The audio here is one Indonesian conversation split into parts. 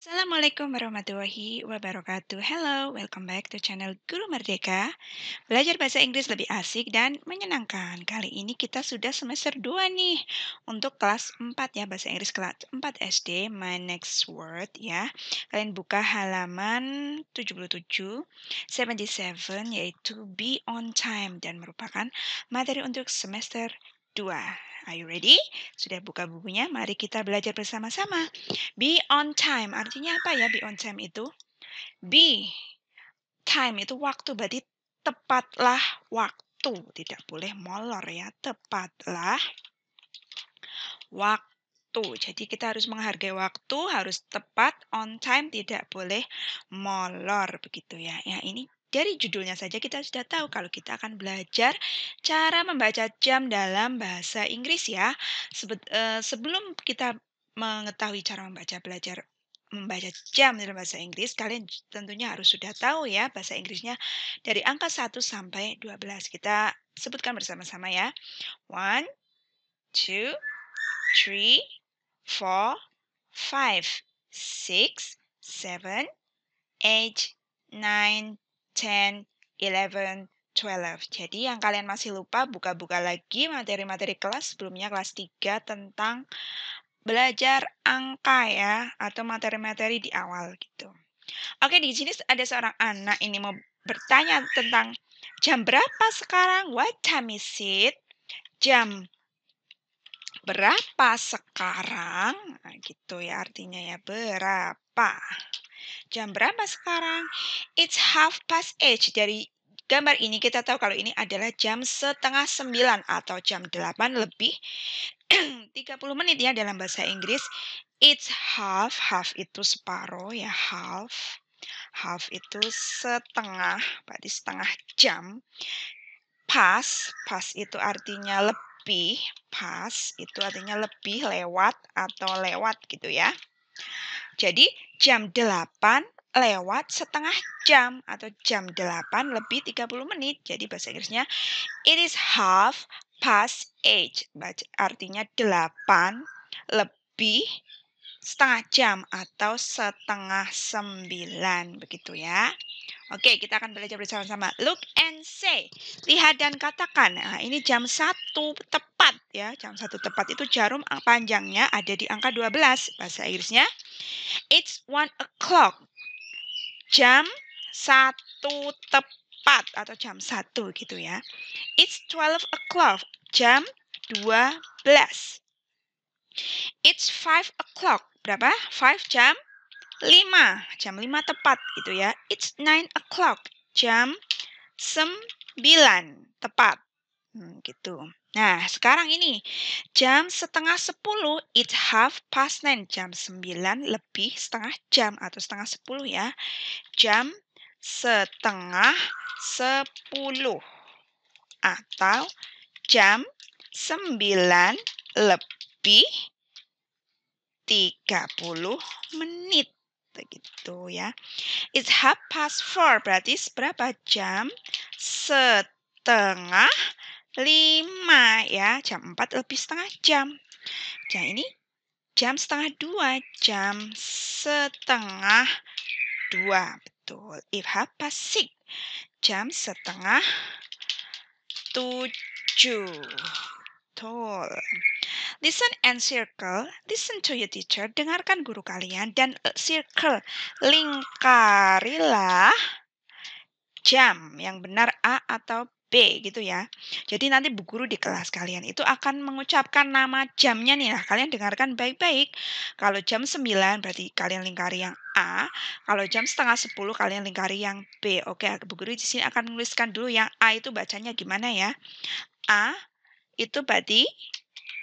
Assalamualaikum warahmatullahi wabarakatuh. Hello, welcome back to channel Guru Merdeka. Belajar bahasa Inggris lebih asik dan menyenangkan. Kali ini kita sudah semester 2 nih. Untuk kelas 4 ya, bahasa Inggris kelas 4 SD, my next word ya. Kalian buka halaman 77, 77 yaitu be on time dan merupakan materi untuk semester 2. Are you ready? Sudah buka bukunya? Mari kita belajar bersama-sama. Be on time, artinya apa ya be on time itu? Be, time itu waktu, berarti tepatlah waktu. Tidak boleh molor ya, tepatlah waktu. Jadi kita harus menghargai waktu, harus tepat, on time, tidak boleh molor begitu ya. Ya ini dari judulnya saja kita sudah tahu kalau kita akan belajar cara membaca jam dalam bahasa Inggris ya. Sebelum kita mengetahui cara membaca jam dalam bahasa Inggris, kalian tentunya harus sudah tahu ya bahasa Inggrisnya dari angka 1 sampai 12. Kita sebutkan bersama-sama ya. 1, 2, 3, 4, 5, 6, 7, 8, 9, 10, 11, 12. Jadi yang kalian masih lupa, buka-buka lagi materi-materi kelas sebelumnya, kelas 3 tentang belajar angka ya, atau materi-materi di awal gitu. Oke, di sini ada seorang anak ini mau bertanya tentang jam berapa sekarang? What time is it? Jam berapa sekarang? Nah, gitu ya artinya ya, berapa? Jam berapa sekarang? It's 8:30. Dari gambar ini kita tahu kalau ini adalah jam setengah 9 atau jam 8 lebih 30 menit ya dalam bahasa Inggris. It's half, half itu separuh ya, half. Half itu setengah, berarti setengah jam. Pas itu artinya lebih. Pas itu artinya lebih, lewat, atau lewat gitu ya. Jadi jam 8 lewat setengah jam atau jam 8 lebih 30 menit. Jadi bahasa Inggrisnya it is 8:30. Artinya 8 lebih setengah jam atau setengah 9 begitu ya. Oke, kita akan belajar bersama-sama. Look and say. Lihat dan katakan. Nah, ini jam 1 tepat ya. Jam 1 tepat itu jarum panjangnya ada di angka 12. Bahasa Inggrisnya it's 1 o'clock. Jam 1 tepat atau jam 1 gitu ya. It's 12 o'clock. Jam 12. It's 5 o'clock. Berapa? 5 jam 5. Jam 5 tepat gitu ya. It's 9 o'clock. Jam 9 tepat. Gitu. Nah, sekarang ini jam setengah 10, it's 9:30. Jam 9 lebih setengah jam atau setengah 10 ya. Jam setengah 10 atau jam 9 lebih 30 menit. Begitu ya. It's 4:30, berarti berapa jam? Setengah 5 ya. Jam 4 lebih setengah jam. Nah ini jam setengah 2. Jam setengah 2. Betul. It's 6:30. Jam setengah 7. Betul. Listen and circle. Listen to your teacher. Dengarkan guru kalian dan circle. Lingkarilah jam yang benar A atau B gitu ya. Jadi nanti bu guru di kelas kalian itu akan mengucapkan nama jamnya nih. Nah, kalian dengarkan baik-baik. Kalau jam 9 berarti kalian lingkari yang A. Kalau jam setengah 10 kalian lingkari yang B. Oke, bu guru di sini akan menuliskan dulu yang A itu bacanya gimana ya. A itu berarti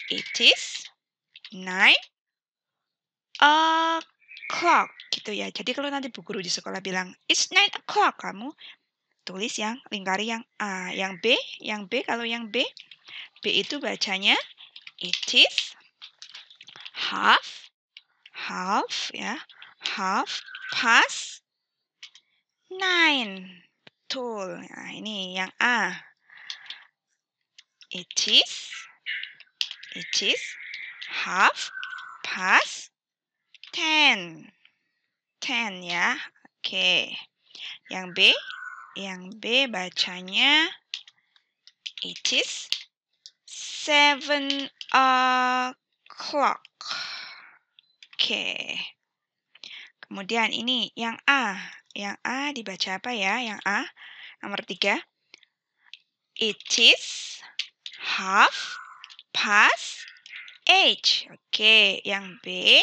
it is 9 o'clock gitu ya. Jadi kalau nanti bu guru di sekolah bilang it's 9 o'clock, kamu tulis yang lingkari yang A. Yang B kalau yang B itu bacanya it is half ya. Half past 9. Betul. Nah, ini yang A. It is half past 10. 10 ya. Oke. Yang B bacanya it is 7 o'clock. Oke. Kemudian ini yang A. Yang A dibaca apa ya? Yang A nomor 3. It is 8:30. Oke, yang B.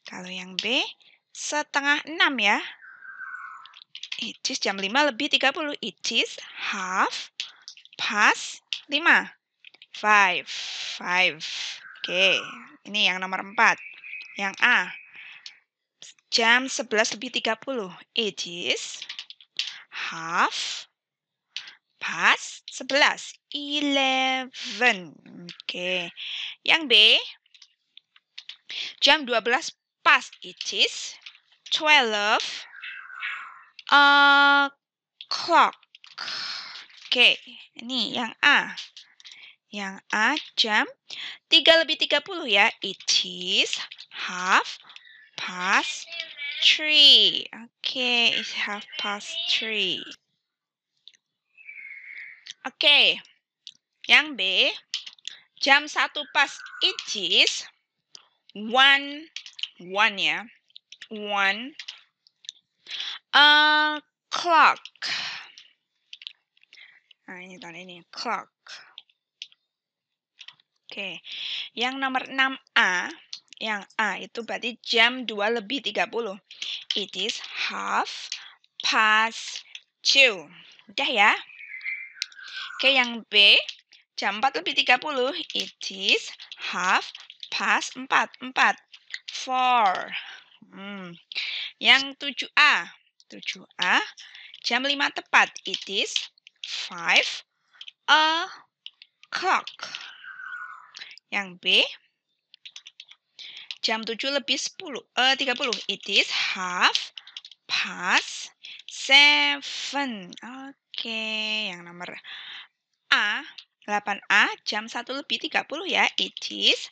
Kalau yang B setengah 6 ya. It is jam 5 lebih 30. It is 5:30. 5. Oke, ini yang nomor 4. Yang A. Jam 11 lebih 30. It is 11:30. 11. Oke. Yang B. Jam 12 pas. It is 12 o'clock. Oke, ini yang A. Yang A jam 3 lebih 30 ya. It is 3:30. Oke, it's 3:30. Oke, yang B. Jam 1 pas. It is 1 ya. 1 o'clock. Nah, ini tanda ini. Clock. Oke, yang nomor 6A. Yang A itu berarti jam 2 lebih 30. It is 2:30. Udah ya. Oke, yang B. Jam 4 lebih 30. It is 4:30. 4. Yang 7A. 7A. Jam 5 tepat. It is 5 o'clock. Yang B. Jam 7 lebih 30. It is 7:30. Oke, yang nomor A. 8A. Jam 1 lebih 30 ya. It is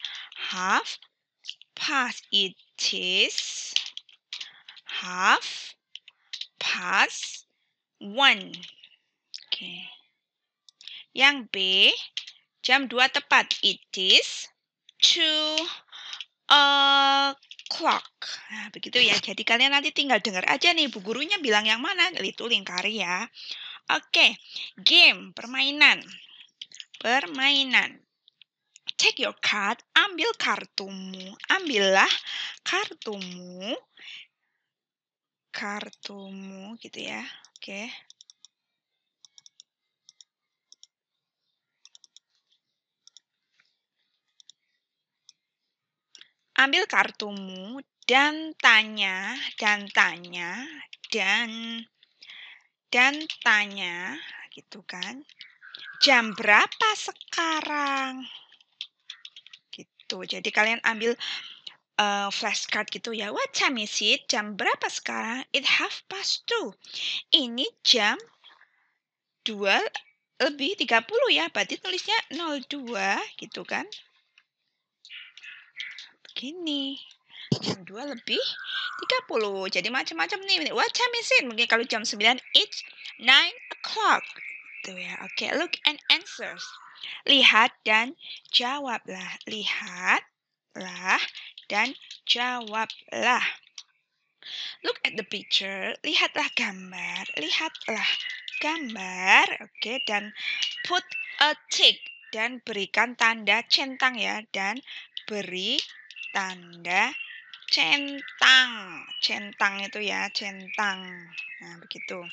1/2. It is 1/2. Oke. Yang B. Jam 2 tepat. It is 2 o'clock. Nah, begitu ya. Jadi kalian nanti tinggal dengar aja nih bu gurunya bilang yang mana. Itu lingkari ya. Oke. Game, permainan. Take your card. Ambil kartumu. Ambillah kartumu. Kartumu gitu ya. Oke. Ambil kartumu dan tanya gitu kan. Jam berapa sekarang? Gitu. Jadi kalian ambil flashcard gitu ya. What time is it? Jam berapa sekarang? It 2:30. Ini jam 2 lebih 30 ya. Berarti tulisnya 02 gitu kan. Begini. Jam 2 lebih 30. Jadi macam-macam nih. What time is it? Mungkin kalau jam 9, it's 9 o'clock. Tuh ya. Oke, look and answers. Lihat dan jawablah. Lihatlah dan jawablah. Look at the picture. Lihatlah gambar. Oke, dan put a tick. Dan berikan tanda centang ya. Dan beri tanda centang. Centang itu ya, centang. Nah, begitu.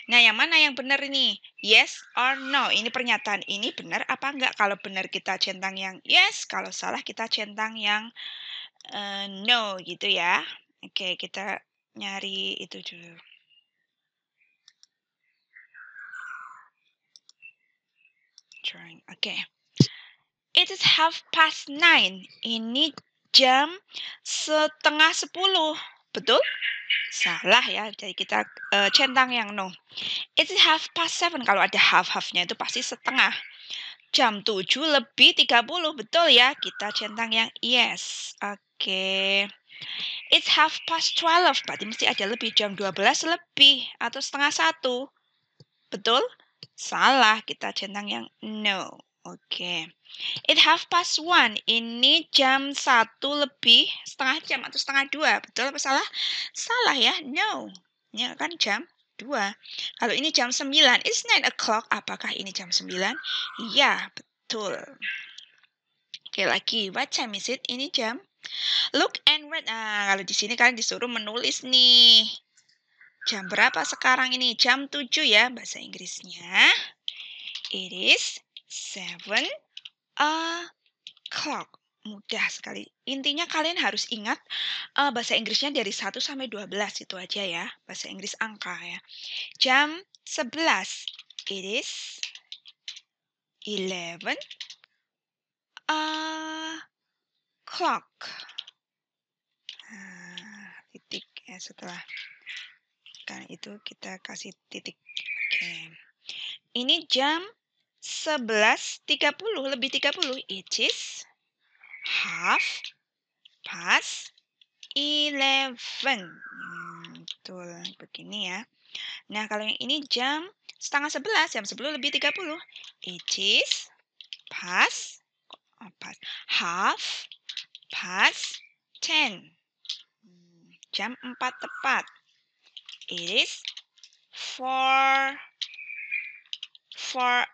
Nah, yang mana yang benar ini? Yes or no? Ini pernyataan ini benar apa enggak? Kalau benar kita centang yang yes, kalau salah kita centang yang no gitu ya. Oke, kita nyari itu dulu. Oke. It is 9:30. Ini jam 9:30. Betul? Salah ya. Jadi kita centang yang no. It is 7:30. Kalau ada half-halfnya itu pasti setengah. Jam 7 lebih 30. Betul ya? Kita centang yang yes. Oke. It's 12:30, berarti mesti ada lebih, jam 12 lebih atau setengah satu. Betul? Salah, kita centang yang no. Oke. It's 1:30. Ini jam 1 lebih setengah jam atau setengah 2. Betul apa salah? Salah ya, no. Ini kan jam 2. Kalau ini jam 9, it's 9 o'clock. Apakah ini jam 9? Iya, betul. Oke, lagi. What time is it? Ini jam. Look and read. Nah, kalau di sini kalian disuruh menulis nih. Jam berapa sekarang ini? Jam 7 ya bahasa Inggrisnya. It is 7 o'clock. Mudah sekali. Intinya kalian harus ingat bahasa Inggrisnya dari 1 sampai 12 itu aja ya. Bahasa Inggris angka ya. Jam 11. It is 11 o'clock. Titik ya setelah kan itu kita kasih titik. Oke. Ini jam 11:30 lebih 30. It is 11:30. Betul, begini ya. Nah, kalau yang ini jam setengah 11, jam 10 lebih 30. It is half past 10. Jam 4 tepat. It is 4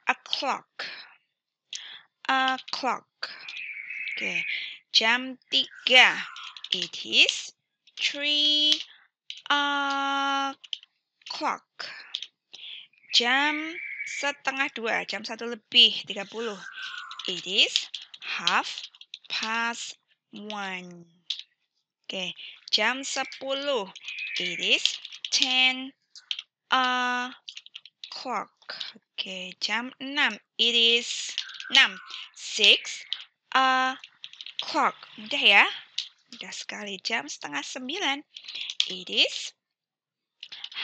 o'clock. Oke, jam 3. It is 3 o'clock. Jam setengah 2, jam 1 lebih 30. It is 1:30. Oke, jam 10. It is 10 o'clock. Oke, jam 6. It is 6 o'clock. Mudah ya? Mudah sekali. Jam setengah 9. It is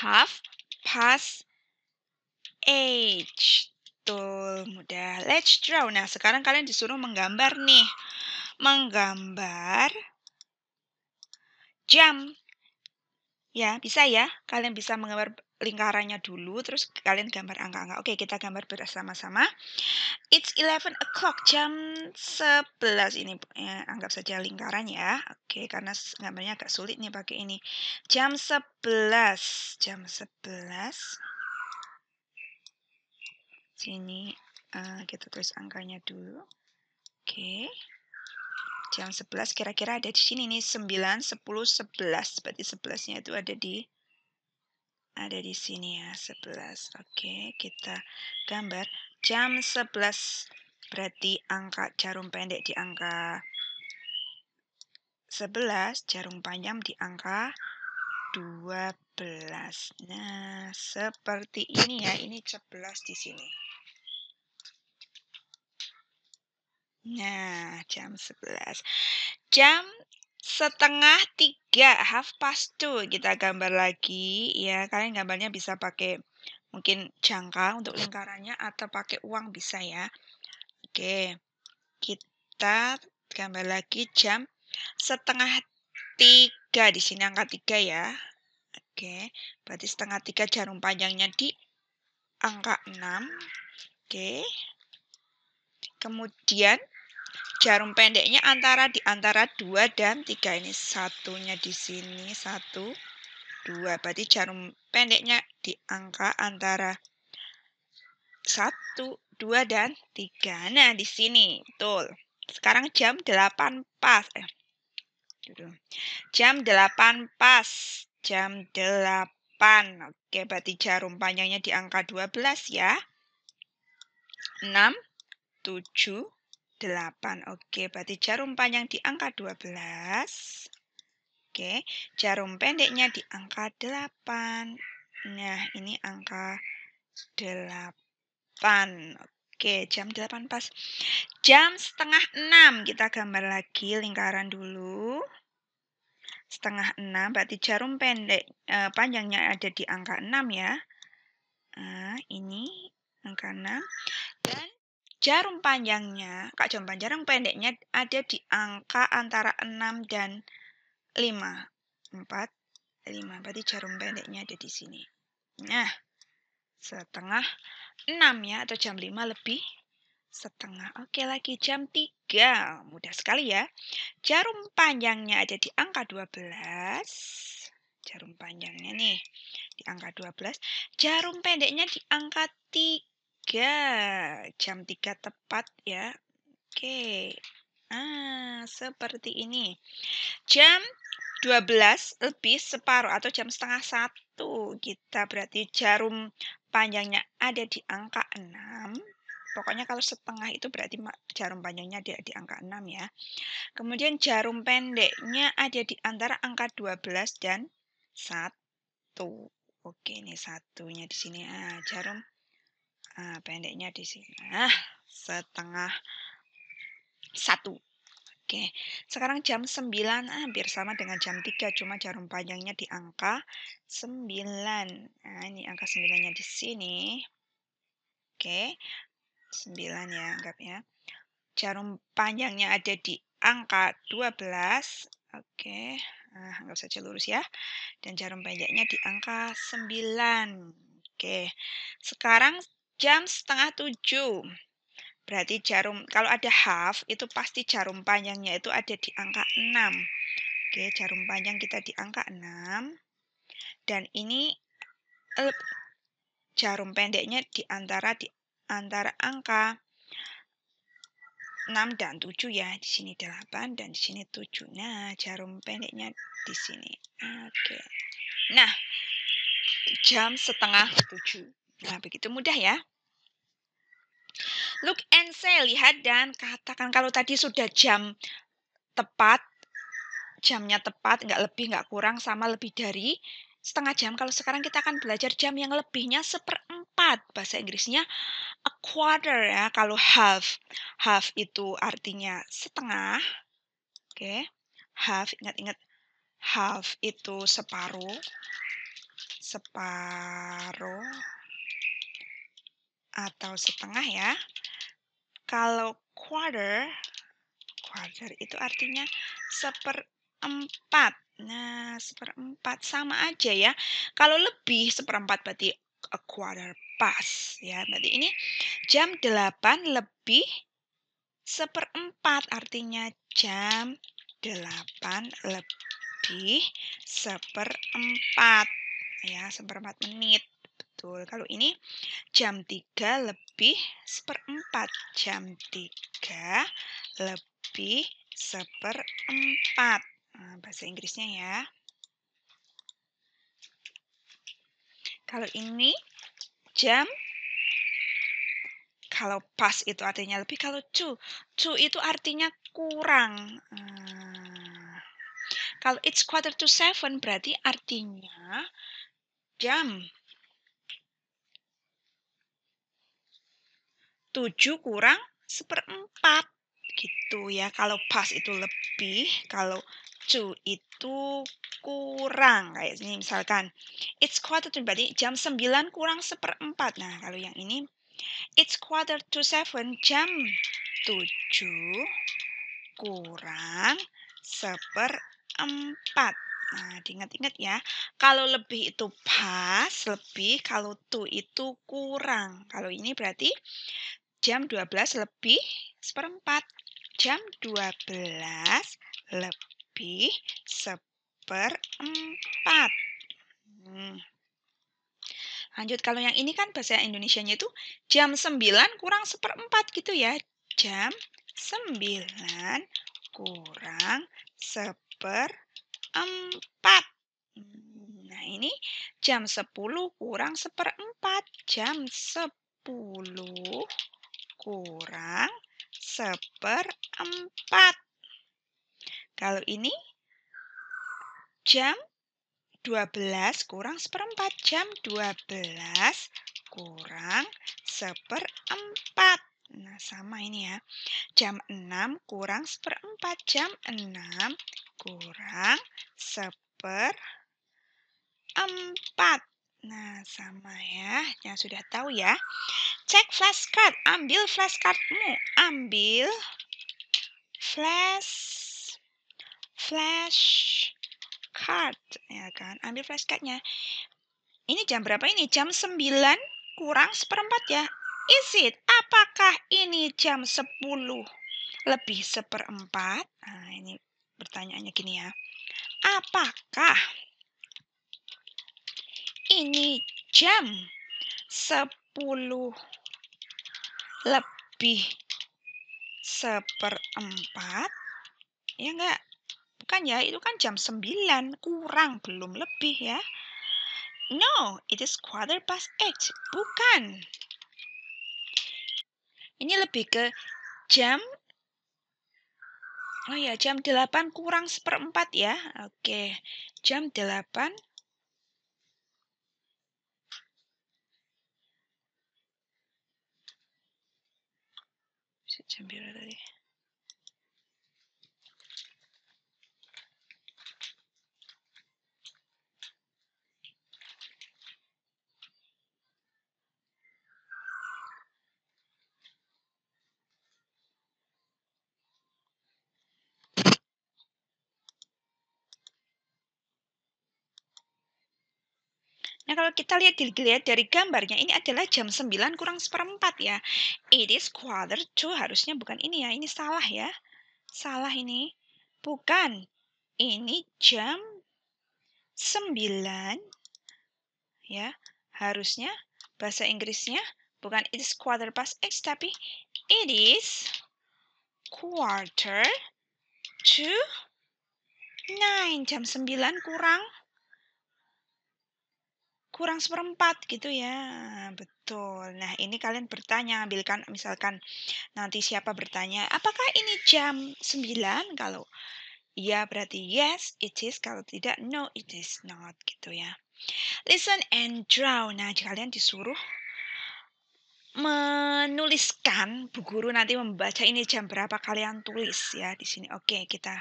8:30. Tuh, mudah. Let's draw. Nah, sekarang kalian disuruh menggambar nih. Menggambar jam. Ya, bisa ya. Kalian bisa menggambar lingkarannya dulu, terus kalian gambar angka-angka. Oke, kita gambar bersama-sama. It's 11 o'clock, jam 11 ini. Ya, anggap saja lingkaran ya. Oke, karena gambarnya agak sulit nih pakai ini. Jam 11. Jam 11. Sini kita tulis angkanya dulu. Oke. Jam 11 kira-kira ada di sini nih. 9, 10, 11. Berarti 11-nya itu ada di sini ya, 11. Oke, kita gambar jam 11. Berarti angka jarum pendek di angka 11, jarum panjang di angka 12. Nah, seperti ini ya. Ini 11 di sini. Nah, jam 11. Jam setengah 3, 2:30. Kita gambar lagi ya. Kalian gambarnya bisa pakai mungkin jangka untuk lingkarannya atau pakai uang bisa ya. Oke, kita gambar lagi jam setengah 3. Di sini angka 3 ya. Oke, berarti setengah 3 jarum panjangnya di angka 6. Oke. Kemudian jarum pendeknya di antara 2 dan 3. Ini satunya di sini, 1, 2. Berarti jarum pendeknya di angka antara 1, 2, dan 3. Nah, di sini. Betul. Sekarang jam 8 pas. Jam 8 pas. Jam 8. Oke, berarti jarum panjangnya di angka 12 ya. 6, 7, 8. Oke, berarti jarum panjang di angka 12. Oke, jarum pendeknya di angka 8. Nah, ini angka 8. Oke, jam 8 pas. Jam setengah 6. Kita gambar lagi lingkaran dulu. Setengah 6, berarti jarum pendek panjangnya ada di angka 6 ya. Nah, ini angka 6. Dan jarum pendeknya ada di angka antara 6 dan 5. 4, 5. Berarti jarum pendeknya ada di sini. Nah, setengah 6 ya, atau jam 5 lebih setengah. Oke, lagi jam 3. Mudah sekali ya. Jarum panjangnya ada di angka 12. Jarum panjangnya nih di angka 12. Jarum pendeknya di angka 3. Jam 3 tepat ya. Oke. Seperti ini. Jam 12 lebih separuh atau jam setengah 1. Kita berarti jarum panjangnya ada di angka 6. Pokoknya kalau setengah itu berarti jarum panjangnya di angka 6 ya. Kemudian jarum pendeknya ada di antara angka 12 dan 1. Oke, ini satunya di sini. Jarum pendeknya di sini. Setengah 1. Oke, sekarang jam 9, hampir sama dengan jam 3, cuma jarum panjangnya di angka 9. Nah, ini angka 9-nya di sini. Oke, 9 ya, anggap ya. Jarum panjangnya ada di angka 12. Oke, anggap saja lurus ya. Dan jarum pendeknya di angka 9. Oke, sekarang jam setengah 7. Berarti kalau ada half, itu pasti jarum panjangnya itu ada di angka 6. Oke, jarum panjang kita di angka 6. Dan ini jarum pendeknya di antara angka 6 dan 7 ya. Di sini 8 dan di sini 7. Nah, jarum pendeknya di sini. Oke. Nah, jam setengah 7. Nah, begitu mudah ya. Look and say, lihat dan katakan. Kalau tadi sudah jam tepat, jamnya tepat, nggak lebih, nggak kurang, sama lebih dari setengah jam. Kalau sekarang kita akan belajar jam yang lebihnya 1/4. Bahasa Inggrisnya a quarter ya. Kalau half itu artinya setengah. Oke, half, ingat-ingat, half itu separuh atau setengah ya. Kalau quarter itu artinya 1/4. Nah, 1/4 sama aja ya. Kalau lebih 1/4 berarti a quarter past ya. Berarti ini jam 8 lebih 1/4 artinya jam 8 lebih 1/4 ya, 1/4 menit. Betul. Kalau ini jam 3 lebih 1/4. Jam 3 lebih 1/4. Bahasa Inggrisnya ya. Kalau ini jam, kalau pas itu artinya lebih, kalau to itu artinya kurang. Kalau it's 6:45 berarti artinya jam 7 kurang 1/4 gitu ya. Kalau pas itu lebih, kalau to itu kurang. Kayak ini misalkan it's 6:45 berarti jam 9 kurang 1/4. Nah, kalau yang ini it's 6:45 jam 7 kurang 1/4. Nah, diingat-ingat ya. Kalau lebih itu pas, lebih. Kalau to itu kurang. Kalau ini berarti jam 12 lebih 1/4. Jam 12 lebih 1/4. Lanjut, kalau yang ini kan bahasa Indonesianya itu jam 9 kurang 1/4 gitu ya. Jam 9 kurang 1/4. Nah, ini jam 10 kurang 1/4. Jam 10 kurang 1/4. Kalau ini jam 12 kurang 1/4. Jam 12 kurang 1/4. Nah, sama ini ya. Jam 6 kurang 1/4. Jam 6 kurang 1/4. Nah, sama ya. Yang sudah tahu ya. Cek flashcard. Ambil flashcardmu. Ambil flashcard. card, ya kan? Ambil flashcardnya. Ini jam berapa ini? Jam 9 kurang seperempat ya. Is it? Apakah ini jam 10 lebih seperempat? Nah, ini pertanyaannya gini ya. Apakah ini jam 10 lebih seperempat? Ya enggak? Bukan ya, itu kan jam 9 kurang, belum lebih ya. No, it is quarter past 8. Bukan. Ini lebih ke jam. Oh ya, jam 8 kurang seperempat ya. Oke, jam 8. Jam berapa tadi? Nah, kalau kita lihat dari gambarnya, ini adalah jam 9 kurang seperempat ya. It is quarter to, harusnya bukan ini ya. Ini salah ya. Salah ini. Bukan. Ini jam 9 ya. Harusnya bahasa Inggrisnya bukan it is quarter past 8, tapi it is quarter to 9. Jam 9 kurang seperempat gitu ya. Betul. Nah, ini kalian bertanya, ambilkan misalkan nanti siapa bertanya, apakah ini jam 9? Kalau iya berarti yes, it is. Kalau tidak, no, it is not gitu ya. Listen and draw. Nah, kalian disuruh menuliskan, Bu Guru nanti membaca ini jam berapa kalian tulis ya di sini. Oke, kita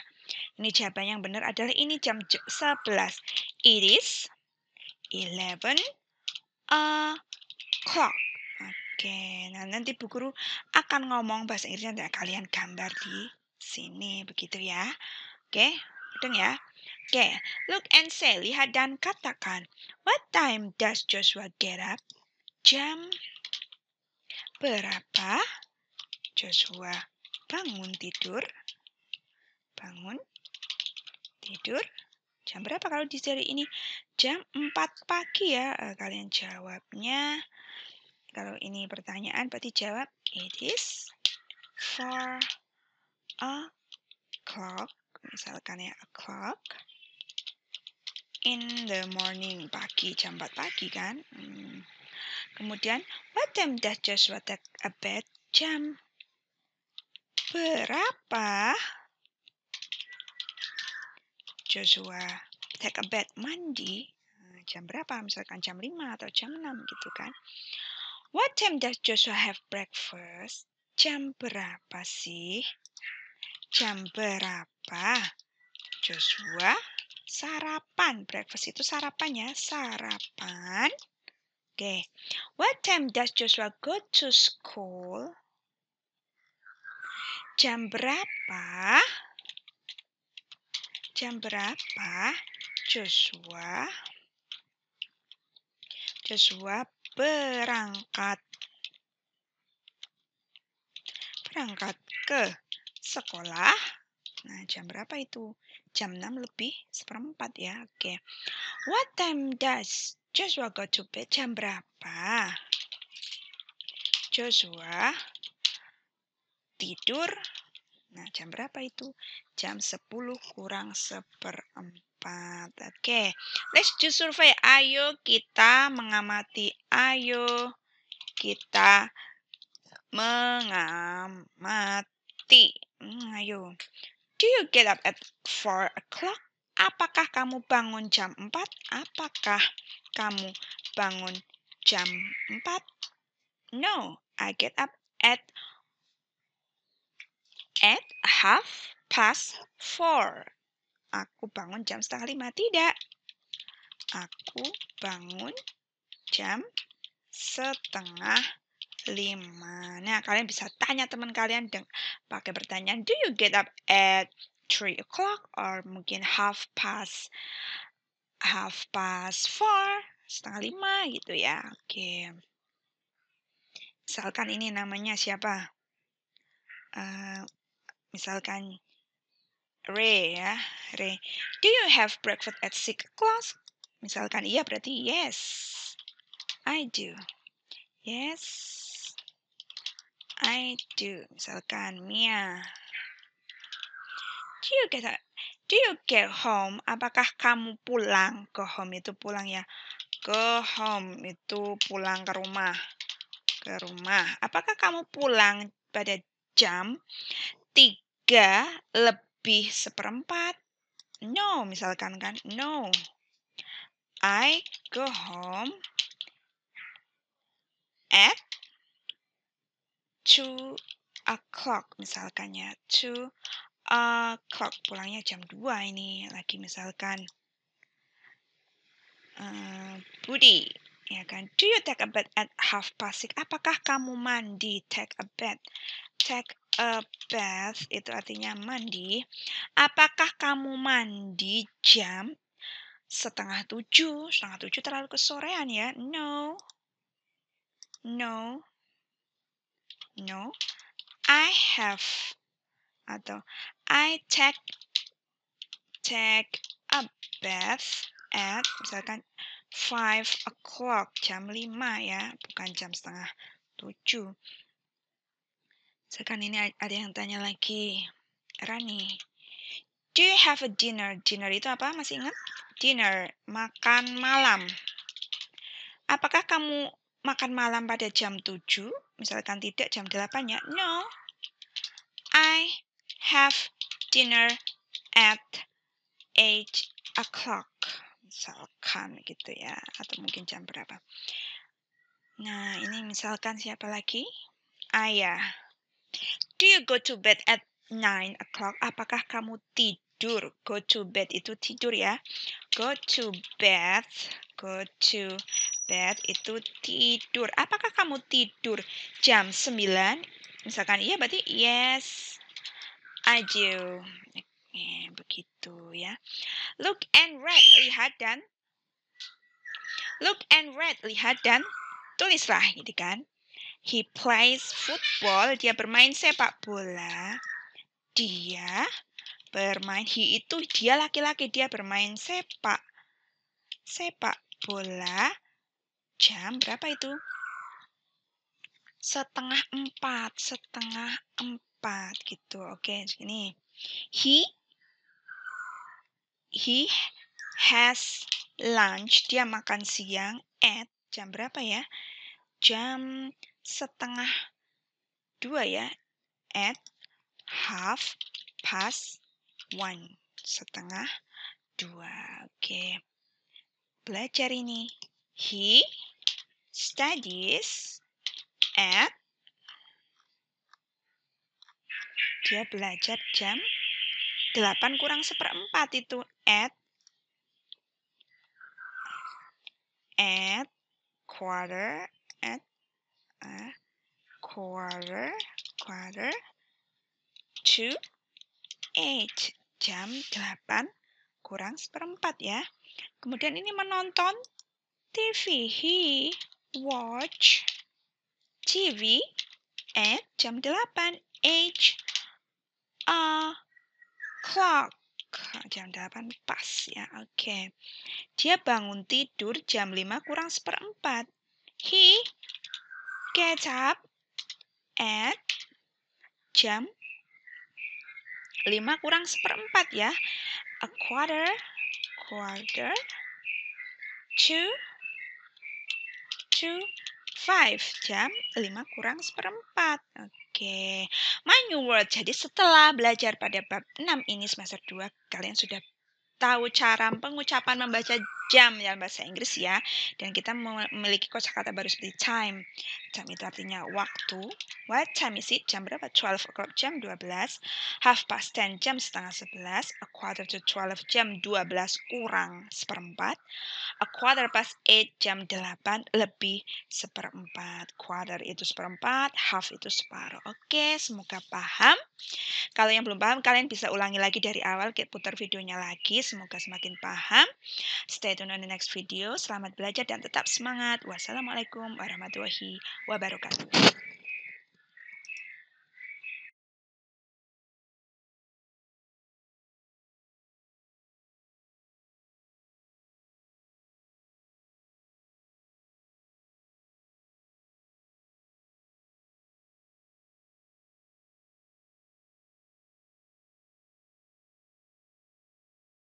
ini jawaban yang benar adalah ini jam 11. It is 11 o'clock. Oke, nah nanti Bu Guru akan ngomong bahasa Inggrisnya dan kalian gambar di sini begitu ya. Oke, mudeng ya. Oke, look and say, lihat dan katakan. What time does Joshua get up? Jam berapa Joshua bangun tidur? Bangun tidur. Jam berapa kalau di seri ini? Jam 4 pagi ya. Kalian jawabnya. Kalau ini pertanyaan berarti jawab it is 4 o'clock. Misalkan ya o'clock in the morning, pagi, jam 4 pagi kan. Kemudian what time does Joshua take a bath? Jam berapa Joshua take a bath, mandi? Jam berapa? Misalkan jam 5 atau jam 6 gitu kan. What time does Joshua have breakfast? Jam berapa sih? Jam berapa Joshua sarapan? Breakfast itu sarapan ya, sarapan. Oke. What time does Joshua go to school? Jam berapa? Jam berapa Joshua berangkat ke sekolah? Nah, jam berapa itu? Jam 6 lebih seperempat ya. Oke. What time does Joshua go to bed? Jam berapa Joshua tidur? Nah, jam berapa itu? Jam 10 kurang seperempat. Oke. Let's do survey. Ayo kita mengamati. Ayo kita mengamati. Ayo. Do you get up at 4 o'clock? Apakah kamu bangun jam 4? Apakah kamu bangun jam 4? No, I get up at 4:30. Aku bangun jam 4:30. Tidak. Aku bangun jam 4:30. Nah, kalian bisa tanya teman kalian pakai pertanyaan, do you get up at 3 o'clock or mungkin 4:30 4:30, setengah 5 gitu ya. Oke. Misalkan ini namanya siapa? Misalkan Ray ya, Ray. Do you have breakfast at 6 o'clock? Misalkan iya berarti yes, I do. Yes, I do. Misalkan Mia. Do you get home? Apakah kamu pulang? Go home itu pulang ya. Go home itu pulang ke rumah. Ke rumah. Apakah kamu pulang pada jam 3:04? No, misalkan kan. No. I go home at 2 o'clock misalkan ya. 2 o'clock. Pulangnya jam 2 ini. Lagi misalkan Budi. Ya kan? Do you take a bath at 6:30? Apakah kamu mandi? Take a bath. Take a bath itu artinya mandi. Apakah kamu mandi jam 6:30? 6:30 terlalu kesorean ya. No. No. No. I have atau I take a bath at misalkan 5 o'clock, jam 5 ya, bukan jam 6:30. Sekarang ini ada yang tanya lagi. Rani, do you have a dinner? Dinner itu apa? Masih ingat? Dinner, makan malam. Apakah kamu makan malam pada jam 7? Misalkan tidak, jam 8 ya. No, I have dinner at 8 o'clock. Misalkan gitu ya. Atau mungkin jam berapa. Nah, ini misalkan siapa lagi? Ayah. Do you go to bed at 9 o'clock? Apakah kamu tidur? Go to bed itu tidur ya. Go to bed. Go to bed itu tidur. Apakah kamu tidur jam 9? Misalkan iya berarti yes, I do. Begitu ya. Look and read, lihat dan tulislah gitu kan. He plays football, dia bermain sepak bola. Dia bermain, he itu dia laki-laki, dia bermain sepak bola jam berapa itu? 3:30 gitu. Oke, segini. He has lunch, dia makan siang at jam berapa ya? Jam 1:30 ya. At 1:30. 1:30. Oke. Belajar ini. He studies at, dia belajar jam 8:45 itu at quarter to 8, jam 8:45 ya. Kemudian ini menonton TV. He watch TV at jam 8, 8 o'clock. Jam 8 pas ya. Oke. Dia bangun tidur jam 5:45. He gets up at jam 5:45 ya. A quarter to 5, jam 5:45. Oke. My new word. Jadi setelah belajar pada bab 6 ini semester 2, kalian sudah tahu cara pengucapan membaca jam dalam bahasa Inggris ya, dan kita memiliki kosakata baru seperti time. Time itu artinya waktu. What time is it? Jam berapa? 12 o'clock, jam 12. Half past 10, jam setengah 11. A quarter to 12, jam 12 kurang seperempat. A quarter past 8, jam 8 lebih seperempat. Quarter itu seperempat, half itu separuh. Oke, semoga paham. Kalau yang belum paham, kalian bisa ulangi lagi dari awal, kita putar videonya lagi. Semoga semakin paham. Stay tune on the next video. Selamat belajar dan tetap semangat. Wassalamualaikum warahmatullahi wabarakatuh.